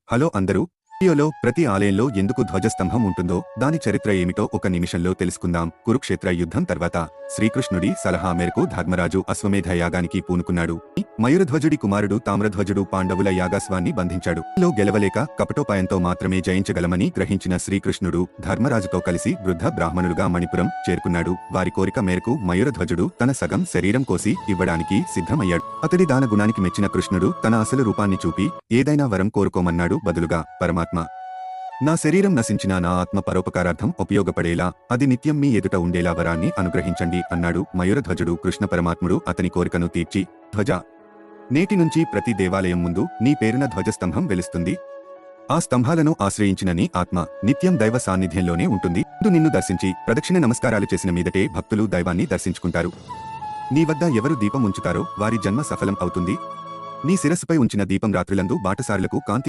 Hello అందరూ. వీడియోలో ప్రతి ఆలయంలో ఎందుకు ధ్వజస్తంభం ఉంటుందో దాని చరిత్ర ఏమిటో ఒక నిమిషంలో తెలుసుకుందాం. కురుక్షేత్ర యుద్ధం తర్వాత శ్రీకృష్ణుడి సలహా మేరకు ధర్మరాజు అశ్వమేధ యాగానికి పూనుకున్నాడు. మయూరధ్వజుడి కుమారుడు తామ్రధ్వజుడు పాండవుల యాగాశ్వాన్ని బంధించాడు. లో గెలవలేక కపటోపాయంతో మాత్రమే జయించగలమని గ్రహించిన శ్రీకృష్ణుడు ధర్మరాజుతో కలిసి వృద్ధ బ్రాహ్మణులుగా మణిపురం చేరుకున్నాడు. వారి కోరిక మేరకు మయూరధ్వజుడు తన సగం శరీరం కోసి ఇవ్వడానికి సిద్ధమయ్యాడు. అతడి దాన గుణానికి మెచ్చిన కృష్ణుడు తన అసలు రూపాన్ని చూపి ఏదైనా వరం కోరుకోమన్నాడు. బదులుగా పరమాత్మ, నా శరీరం నశించిన నా ఆత్మ పరోపకారార్థం ఉపయోగపడేలా అది నిత్యం మీ ఎదుట ఉండేలా వరాన్ని అనుగ్రహించండి అన్నాడు. మయూరధ్వజుడు కృష్ణ పరమాత్ముడు అతని కోరికను తీర్చి, ధ్వజ, నేటి నుంచి ప్రతి దేవాలయం ముందు నీ పేరున ధ్వజస్తంభం వెలుస్తుంది. ఆ స్తంభాలను ఆశ్రయించిన నీ ఆత్మ నిత్యం దైవ సాన్నిధ్యంలోనే ఉంటుంది. నిన్ను దర్శించి ప్రదక్షిణ నమస్కారాలు చేసిన మీదటే భక్తులు దైవాన్ని దర్శించుకుంటారు. నీ వద్ద ఎవరు దీపం ఉంచుతారో వారి జన్మ సఫలం అవుతుంది. నీ శిరస్సుపై ఉంచిన దీపం రాత్రులందు బాటసారులకు కాంతి